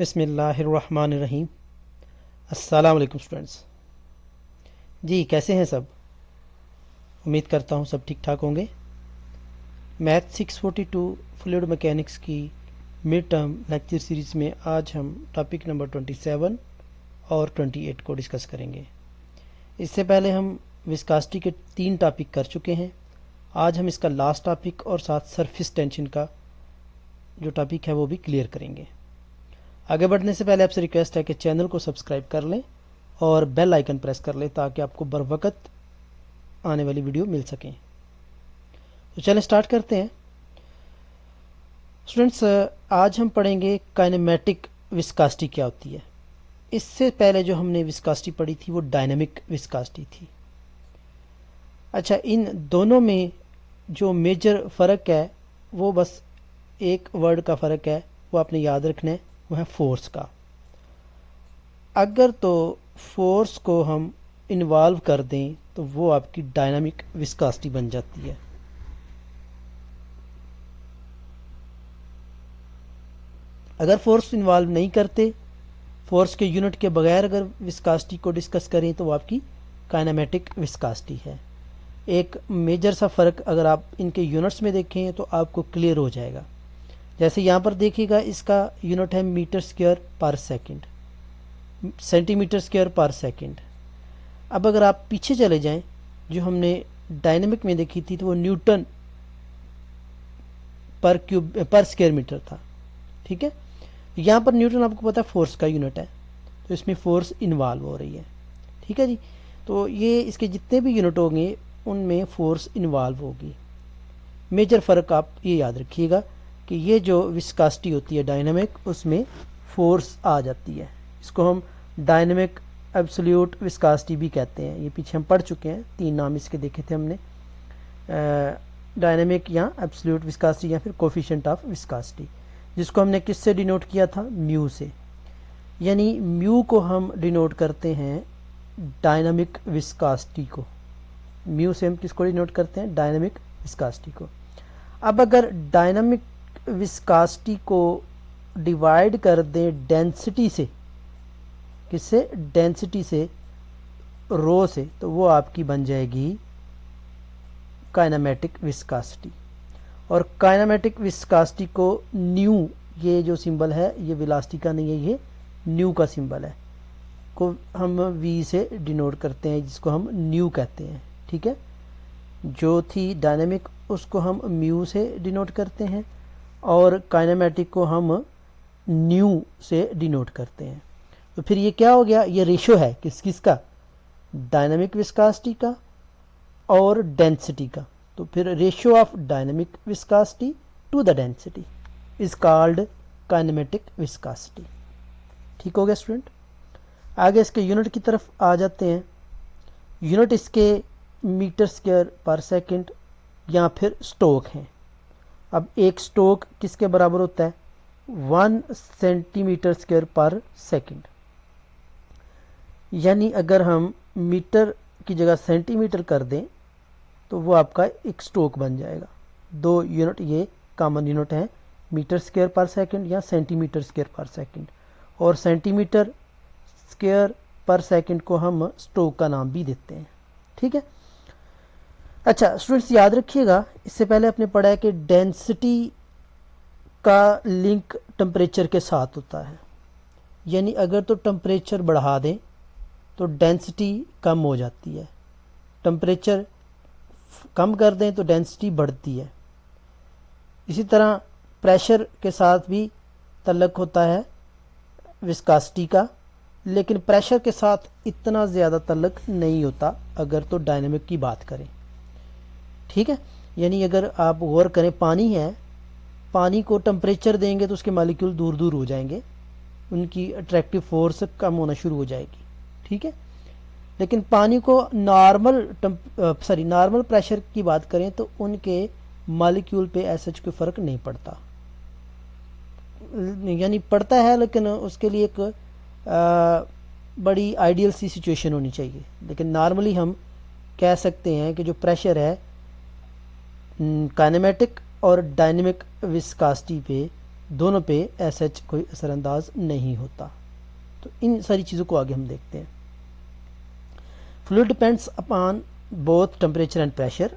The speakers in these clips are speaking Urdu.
بسم اللہ الرحمن الرحیم۔ السلام علیکم اسٹوڈنٹس، جی کیسے ہیں سب؟ امید کرتا ہوں سب ٹھیک ٹھاک ہوں گے۔ میتھ 642 فلوئڈ میکینکس کی مڈ ٹرم لیکچر سیریز میں آج ہم ٹاپک نمبر 27 اور 28 کو ڈسکس کریں گے۔ اس سے پہلے ہم وسکاسٹی کے 3 ٹاپک کر چکے ہیں۔ آج ہم اس کا لاسٹ ٹاپک اور ساتھ سرفیس ٹینشن کا جو ٹاپک ہے وہ بھی کلیئر کریں گے۔ آگے بڑھنے سے پہلے آپ سے ریکویسٹ ہے کہ چینل کو سبسکرائب کر لیں اور بیل آئیکن پریس کر لیں تاکہ آپ کو بر وقت آنے والی ویڈیو مل سکیں۔ تو چلیں سٹارٹ کرتے ہیں۔ اسٹوڈنٹس، آج ہم پڑھیں گے کائنیمیٹک وسکاسٹی کیا ہوتی ہے۔ اس سے پہلے جو ہم نے وسکاسٹی پڑھی تھی وہ ڈائنامک وسکاسٹی تھی۔ اچھا، ان دونوں میں جو میجر فرق ہے وہ بس ایک ورڈ کا فرق ہے، وہ آپ نے یاد رکھنا ہے، وہ ہے فورس کا۔ اگر تو فورس کو ہم انوالو کر دیں تو وہ آپ کی ڈائنامک وسکاسٹی بن جاتی ہے۔ اگر فورس انوالو نہیں کرتے، فورس کے یونٹ کے بغیر اگر وسکاسٹی کو ڈسکس کریں تو وہ آپ کی کائنیمیٹک وسکاسٹی ہے۔ ایک میجر سا فرق اگر آپ ان کے یونٹس میں دیکھیں تو آپ کو کلیئر ہو جائے گا۔ جیسے یہاں پر دیکھیے گا، اس کا یونٹ ہے metre square per second, centimetre square per second. اب اگر آپ پیچھے چلے جائیں، جو ہم نے ڈائنامک میں دیکھی تھی تو وہ نیوٹن پر اسکوائر میٹر تھا، ٹھیک ہے۔ یہاں پر نیوٹن آپ کو پتا ہے فورس کا یونٹ ہے، تو اس میں فورس انوالو ہو رہی ہے، ٹھیک ہے جی۔ تو یہ اس کے جتنے بھی یونٹ ہوں گے ان میں فورس انوالو ہوگی۔ میجر فرق آپ یہ یاد رکھیے گا کہ یہ جو وسکاسٹی ہوتی ہے ڈائنامک، اس میں فورس آ جاتی ہے۔ اس کو ہم ڈائنامک ایبسلیوٹ وسکاسٹی بھی کہتے ہیں۔ یہ پیچھے ہم پڑھ چکے ہیں، 3 نام اس کے دیکھے تھے ہم نے، ڈائنامک یا ایبسلیوٹ وسکاسٹی یا پھر کوفیشنٹ آف وسکاسٹی، جس کو ہم نے کس سے ڈینوٹ کیا تھا؟ میو سے۔ یعنی میو کو ہم ڈینوٹ کرتے ہیں ڈائنامک وسکاسٹی کو۔ میو سے ہم کس کو ڈینوٹ کرتے ہیں؟ ڈائنامک وسکاسٹی کو۔ اب اگر ڈائنامک وسکاسٹی کو ڈیوائڈ کر دیں ڈینسٹی سے، کس سے؟ ڈینسٹی سے، رو سے، تو وہ آپ کی بن جائے گی کائنیمیٹک وسکاسٹی۔ اور کائنیمیٹک وسکاسٹی کو نیو، یہ جو سمبل ہے یہ ویلاسٹی کا نہیں ہے، یہ نیو کا سمبل ہے، کو ہم وی سے ڈینوٹ کرتے ہیں، جس کو ہم نیو کہتے ہیں، ٹھیک ہے۔ جو تھی ڈائنامک اس کو ہم میو سے ڈینوٹ کرتے ہیں اور کائنیمیٹک کو ہم نیو سے ڈینوٹ کرتے ہیں۔ تو پھر یہ کیا ہو گیا؟ یہ ریشو ہے کس کا؟ ڈائنامک وسکاسٹی کا اور ڈینسٹی کا۔ تو پھر ratio of dynamic viscosity to the density is called kinematic viscosity. ٹھیک ہو گیا اسٹوڈنٹ؟ آگے اس کے یونٹ کی طرف آ جاتے ہیں۔ یونٹ اس کے میٹر اسکوائر پر سیکنڈ یا پھر سٹوک ہیں۔ اب ایک سٹوک کس کے برابر ہوتا ہے؟ 1 centimetre square per second. یعنی اگر ہم میٹر کی جگہ سینٹی میٹر کر دیں تو وہ آپ کا ایک سٹوک بن جائے گا۔ 2 یونٹ یہ کامن یونٹ ہیں، میٹر اسکوائر پر سیکنڈ یا centimetre square per second, اور centimetre square per second کو ہم سٹوک کا نام بھی دیتے ہیں، ٹھیک ہے۔ اچھا اسٹوڈنٹس، یاد رکھیے گا، اس سے پہلے آپ نے پڑھا ہے کہ ڈینسٹی کا لنک ٹمپریچر کے ساتھ ہوتا ہے۔ یعنی اگر تو ٹمپریچر بڑھا دیں تو ڈینسٹی کم ہو جاتی ہے، ٹمپریچر کم کر دیں تو ڈینسٹی بڑھتی ہے۔ اسی طرح پریشر کے ساتھ بھی تعلق ہوتا ہے وسکاسٹی کا، لیکن پریشر کے ساتھ اتنا زیادہ تعلق نہیں ہوتا اگر تو ڈائنامک کی بات کریں، ٹھیک ہے۔ یعنی اگر آپ غور کریں، پانی ہے، پانی کو ٹمپریچر دیں گے تو اس کے مالیکیول دور دور ہو جائیں گے، ان کی اٹریکٹیو فورس کم ہونا شروع ہو جائے گی، ٹھیک ہے۔ لیکن پانی کو نارمل پریشر کی بات کریں تو ان کے مالیکیول پہ ایسا کوئی فرق نہیں پڑتا، یعنی پڑتا ہے لیکن اس کے لیے ایک بڑی آئیڈیل سی سچویشن ہونی چاہیے۔ لیکن نارملی ہم کہہ سکتے ہیں کہ جو پریشر ہے کائنیمیٹک اور ڈائنامک وسکاسٹی پہ دونوں پہ ایس ایچ کوئی اثر انداز نہیں ہوتا. تو ان ساری چیزوں کو آگے ہم دیکھتے ہیں. Fluid depends upon both temperature and pressure.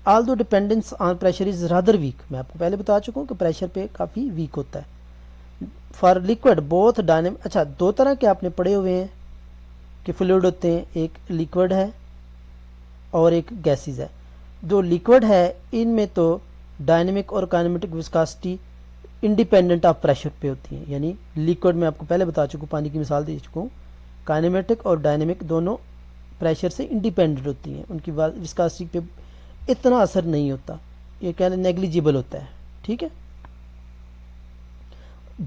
Although dependence on pressure is rather weak. میں آپ کو پہلے بتا چکا ہوں کہ پریشر پہ کافی ویک ہوتا ہے. For liquid both dynamic. اچھا دو طرح کے آپ نے پڑھے ہوئے ہیں کہ فلوئڈ ہوتے ہیں, ایک لیکوڈ ہے اور ایک گیسز ہے. جو لیکوڈ ہے ان میں تو ڈائنامک اور کائنیمیٹک وسکاسٹی انڈیپینڈنٹ آف پریشر پہ ہوتی ہیں. یعنی لیکوڈ میں آپ کو پہلے بتا چکا ہوں, پانی کی مثال دے چکا ہوں, کائنیمیٹک اور ڈائنامک دونوں پریشر سے انڈیپینڈنٹ ہوتی ہیں, ان کی وسکاسٹی پہ اتنا اثر نہیں ہوتا, یہ کہہ لیں نیگلیجیبل ہوتا ہے. ٹھیک ہے,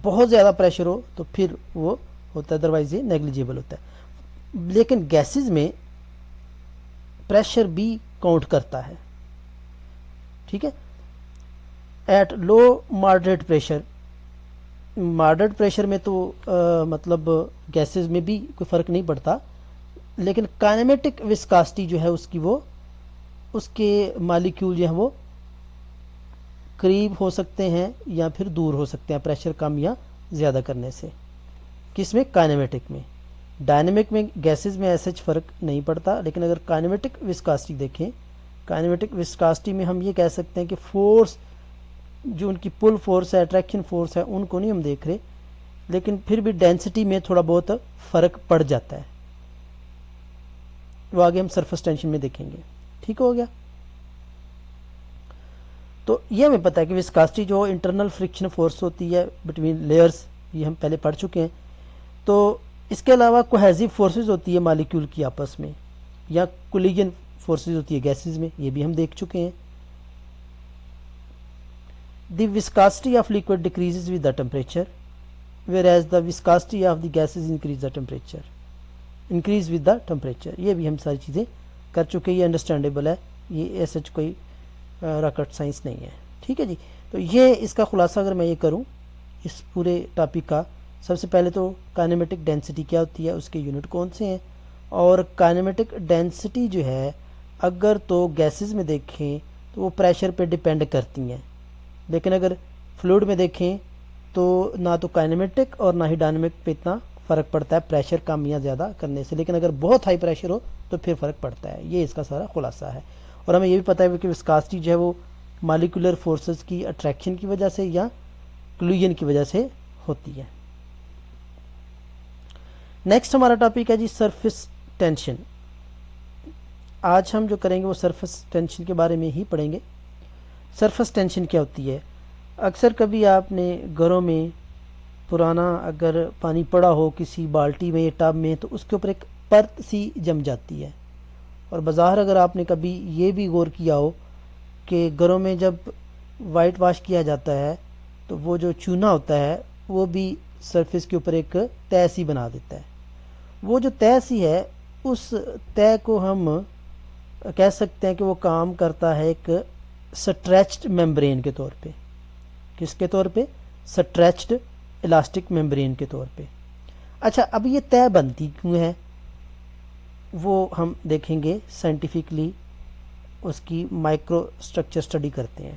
بہت زیادہ پریشر ہو تو پھر وہ ہوتا ہے, ادروائز یہ نیگلیجیبل ہوتا ہے. لیکن گیسز میں پریشر بھی کاؤنٹ کرتا ہے. ٹھیک ہے, at low moderate pressure. Moderate pressure میں تو مطلب گیسز میں بھی کوئی فرق نہیں پڑتا, لیکن کائنیمیٹک وسکاسٹی جو ہے اس کی, وہ اس کے مالیکیول جو ہے وہ قریب ہو سکتے ہیں یا پھر دور ہو سکتے ہیں پریشر کم یا زیادہ کرنے سے. کس میں؟ کائنیمیٹک میں. ڈائنامک میں گیسز میں ایسے فرق نہیں پڑتا, لیکن اگر کائنیمیٹک وسکاسٹی دیکھیں, کائنیمیٹک وسکاسٹی میں ہم یہ کہہ سکتے ہیں کہ فورس جو ان کی پل فورس ہے, اٹریکشن فورس ہے, ان کو نہیں ہم دیکھ رہے, لیکن پھر بھی ڈینسٹی میں تھوڑا بہت فرق پڑ جاتا ہے. وہ آگے ہم سرفیس ٹینشن میں دیکھیں گے. ٹھیک ہو گیا. تو یہ ہمیں پتہ ہے کہ وسکاسٹی جو انٹرنل فرکشن فورس ہوتی ہے بٹوین لیئرز, یہ ہم پہلے پڑھ چکے ہیں. تو اس کے علاوہ کوہیزیو فورسز ہوتی ہے مالیکیول کی آپس میں, یا کولیجن فورسز ہوتی ہے گیسز میں, یہ بھی ہم دیکھ چکے ہیں. The viscosity of liquid decreases with the temperature, whereas the viscosity of the gases increase the temperature, increase with the temperature. یہ بھی ہم ساری چیزیں کر چکے, یہ انڈرسٹینڈیبل ہے, یہ ایسا کوئی راکٹ سائنس نہیں ہے. ٹھیک ہے جی. تو یہ اس کا خلاصہ اگر میں یہ کروں اس پورے ٹاپک کا, سب سے پہلے تو کائنیمیٹک ڈینسٹی کیا ہوتی ہے, اس کے یونٹ کون سے ہیں, اور کائنیمیٹک ڈینسٹی جو ہے اگر تو گیسز میں دیکھیں تو وہ پریشر پہ ڈیپینڈ کرتی ہیں, لیکن اگر فلوئڈ میں دیکھیں تو نہ تو کائنیمیٹک اور نہ ہی ڈائنامک پہ اتنا فرق پڑتا ہے پریشر کم یا زیادہ کرنے سے, لیکن اگر بہت ہائی پریشر ہو تو پھر فرق پڑتا ہے. یہ اس کا سارا خلاصہ ہے. اور ہمیں یہ بھی پتہ ہے کہ وسکاسٹی جو ہے وہ مالیکولر فورسز کی اٹریکشن کی وجہ سے یا کلوژن کی وجہ سے ہوتی ہے. نیکسٹ ہمارا ٹاپک ہے جی سرفیس ٹینشن. آج ہم جو کریں گے وہ سرفیس ٹینشن کے بارے میں ہی پڑھیں گے. سرفیس ٹینشن کیا ہوتی ہے؟ اکثر کبھی آپ نے گھروں میں پرانا اگر پانی پڑا ہو کسی بالٹی میں یا ٹب میں, تو اس کے اوپر ایک پرت سی جم جاتی ہے. اور بظاہر اگر آپ نے کبھی یہ بھی غور کیا ہو کہ گھروں میں جب وائٹ واش کیا جاتا ہے تو وہ جو چونا ہوتا ہے وہ بھی سرفیس کے اوپر ایک تہ سی بنا دیتا ہے. وہ جو تہ سی ہے, اس تہ کو ہم کہہ سکتے ہیں کہ وہ کام کرتا ہے ایک سٹریچڈ میمبرین کے طور پہ. کس کے طور پہ؟ سٹریچڈ الاسٹک میمبرین کے طور پہ. اچھا, اب یہ تہ بنتی کیوں ہے وہ ہم دیکھیں گے سائنٹیفکلی, اس کی مائکرو اسٹرکچر اسٹڈی کرتے ہیں.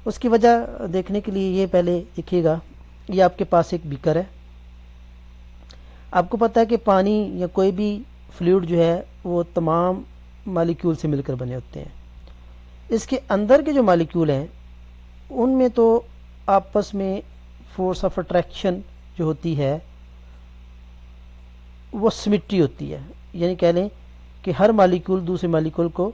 اس کی وجہ دیکھنے کے لیے یہ پہلے دیکھیے گا, یہ آپ کے پاس ایک بیکر ہے. آپ کو پتہ ہے کہ پانی یا کوئی بھی فلوئڈ جو ہے وہ تمام مالیکیول سے مل کر بنے ہوتے ہیں. اس کے اندر کے جو مالیکیول ہیں ان میں تو آپس میں فورس آف اٹریکشن جو ہوتی ہے وہ سمٹری ہوتی ہے, یعنی کہہ لیں کہ ہر مالیکیول دوسرے مالیکیول کو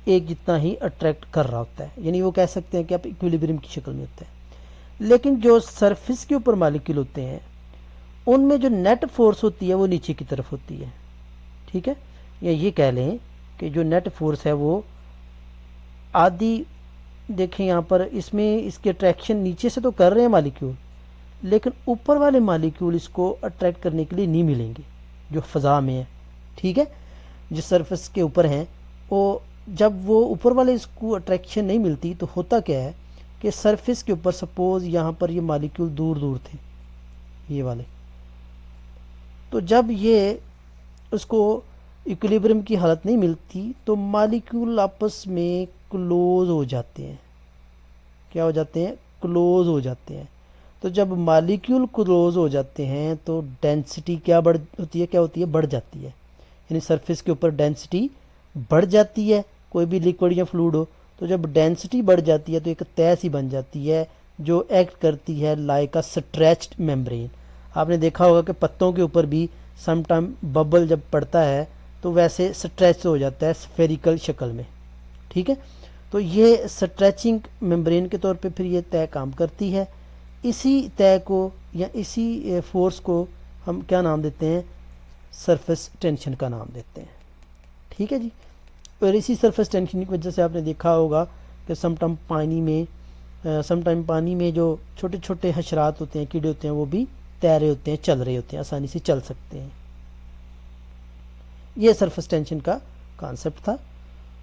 ایک جتنا ہی اٹریکٹ کر رہا ہوتا ہے, یعنی وہ کہہ سکتے ہیں کہ آپ ایکویلیبریم کی شکل میں ہوتا ہے. لیکن جو سرفیس کے اوپر مالیکیول ہوتے ہیں ان میں جو نیٹ فورس ہوتی ہے وہ نیچے کی طرف ہوتی ہے. ٹھیک ہے, یا یہ کہہ لیں کہ جو نیٹ فورس ہے وہ آدھی, دیکھیں یہاں پر اس میں اس کے اٹریکشن نیچے سے تو کر رہے ہیں مالیکیول, لیکن اوپر والے مالیکیول اس کو اٹریکٹ کرنے کے لیے نہیں ملیں گے جو فضا میں ہے. ٹھیک ہے, جس سرفیس کے اوپر ہیں وہ جب وہ اوپر والے اس کو اٹریکشن نہیں ملتی تو ہوتا کیا ہے کہ سرفیس کے اوپر سپوز یہاں پر یہ مالیکیول دور دور تھے یہ والے, تو جب یہ اس کو ایکویلیبریم کی حالت نہیں ملتی تو مالیکیول آپس میں کلوز ہو جاتے ہیں. کیا ہو جاتے ہیں؟ کلوز ہو جاتے ہیں. تو جب مالیکیول کلوز ہو جاتے ہیں تو ڈینسٹی کیا ہوتی ہے بڑھ جاتی ہے. یعنی سرفیس کے اوپر ڈینسٹی بڑھ جاتی ہے کوئی بھی لیکوڈ یا فلوئڈ ہو. تو جب ڈینسٹی بڑھ جاتی ہے تو ایک تہ سی بن جاتی ہے جو ایکٹ کرتی ہے لائک اے سٹریچڈ میمبرین. آپ نے دیکھا ہوگا کہ پتوں کے اوپر بھی سم ٹائم ببل جب پڑتا ہے تو ویسے سٹریچ ہو جاتا ہے اسفیریکل شکل میں. ٹھیک ہے, تو یہ سٹریچنگ ممبرین کے طور پہ پھر یہ تہ کام کرتی ہے. اسی تہ کو یا اسی فورس کو ہم کیا نام دیتے ہیں, سرفیس ٹینشن کا نام دیتے ہیں. ٹھیک ہے جی. اور اسی سرفیس ٹینشن کی وجہ سے آپ نے دیکھا ہوگا کہ سم ٹائم پانی میں جو چھوٹے چھوٹے حشرات ہوتے ہیں, کیڑے ہوتے ہیں, وہ بھی تیر رہے ہوتے ہیں, چل رہے ہوتے ہیں, آسانی سے چل سکتے ہیں. یہ سرفیس ٹینشن کا کانسیپٹ تھا.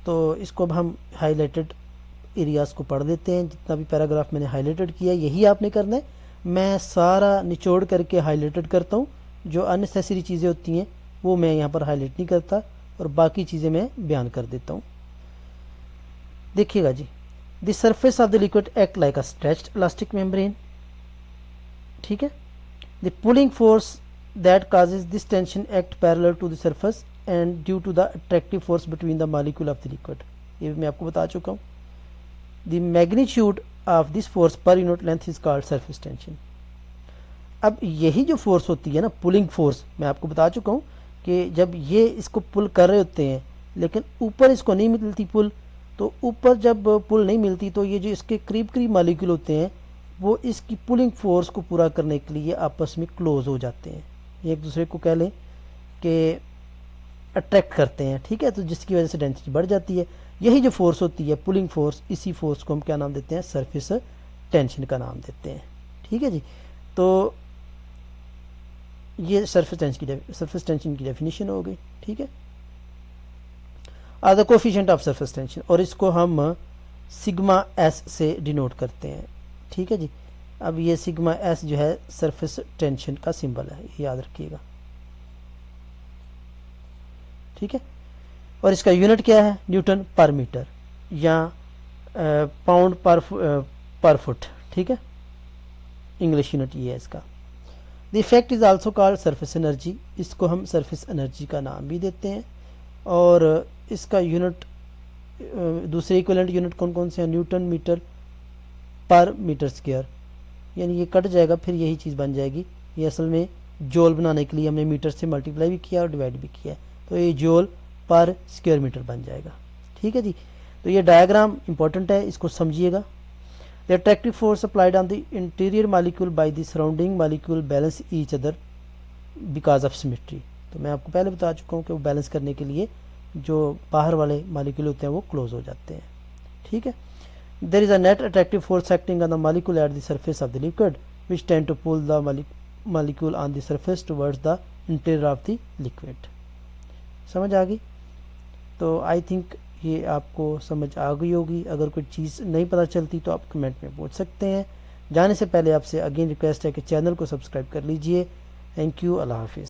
تو اس کو اب ہم ہائی لائٹڈ ایریاز کو پڑھ دیتے ہیں. جتنا بھی پیراگراف میں نے ہائی لائٹڈ کیا یہی آپ نے کرنا ہے. میں سارا نچوڑ کر کے ہائی لائٹڈ کرتا ہوں. جو اننیسیسری چیزیں ہوتی ہیں وہ میں یہاں پر ہائی لائٹ نہیں کرتا اور باقی چیزیں میں بیان کر دیتا ہوں. دیکھیے گا جی. The surface of the liquid act like a stretched elastic membrane. ٹھیک ہے. The pulling force that causes this tension act parallel to the surface and due to the attractive force between the molecule of the liquid. یہ بھی میں آپ کو بتا چکا ہوں. The magnitude of this force per unit length is called surface tension. اب یہی جو فورس ہوتی ہے نا, پولنگ فورس, میں آپ کو بتا چکا ہوں کہ جب یہ اس کو پل کر رہے ہوتے ہیں لیکن اوپر اس کو نہیں ملتی پل, تو اوپر جب پل نہیں ملتی تو یہ جو اس کے قریب مالیکول ہوتے ہیں وہ اس کی پولنگ فورس کو پورا کرنے کے لیے آپس میں کلوز ہو جاتے ہیں. ایک دوسرے کو کہہ لیں کہ اٹریکٹ کرتے ہیں. ٹھیک ہے. تو جس کی وجہ سے ڈینسٹی بڑھ جاتی ہے. یہی جو فورس ہوتی ہے پولنگ فورس, اسی فورس کو ہم کیا نام دیتے ہیں, سرفیس ٹینشن کا نام دیتے ہیں. ٹھیک ہے جی. تو یہ سرفیس ٹینشن کی ڈیفینیشن ہو گئی. ٹھیک ہے. دا کوفیشینٹ آف سرفیس ٹینشن, اور اس کو ہم سگما ایس سے ڈینوٹ کرتے ہیں. ٹھیک ہے جی. اب یہ سگما ایس جو ہے سرفیس ٹینشن کا سمبل ہے, یاد رکھیے گا. ٹھیک ہے. اور اس کا یونٹ کیا ہے, نیوٹن پر میٹر یا پاؤنڈ پر فٹ. ٹھیک ہے. انگلش یونٹ یہ ہے اس کا. The effect is also called surface energy. اس کو ہم سرفیس انرجی کا نام بھی دیتے ہیں. اور اس کا یونٹ دوسرے ایکویلنٹ یونٹ کون کون سے ہیں, نیوٹن میٹر پر میٹر اسکوائر. یعنی یہ کٹ جائے گا پھر یہی چیز بن جائے گی. یہ اصل میں جول بنانے کے لیے ہم نے میٹر سے ملٹیپلائی بھی کیا اور ڈیوائڈ بھی کیا ہے, تو یہ جول پر اسکوائر میٹر بن جائے گا. ٹھیک ہے جی. تو یہ ڈائیگرام امپورٹنٹ ہے, اس کو سمجھیے گا. The attractive force applied on the interior molecule by the surrounding molecule balance each other because of symmetry. تو میں آپ کو پہلے بتا چکا ہوں کہ وہ بیلنس کرنے کے لیے جو باہر والے مالیکول ہوتے ہیں وہ کلوز ہو جاتے ہیں. ٹھیک ہے. There is a net attractive force acting on the molecule at the surface of the liquid which tend to pull the molecule on the surface towards the interior of the liquid. سمجھ آ گئی؟ تو آئی تھنک یہ آپ کو سمجھ آ گئی ہوگی. اگر کوئی چیز نہیں پتہ چلتی تو آپ کمنٹ میں پوچھ سکتے ہیں. جانے سے پہلے آپ سے اگین ریکویسٹ ہے کہ چینل کو سبسکرائب کر لیجئے. Thank you. اللہ حافظ.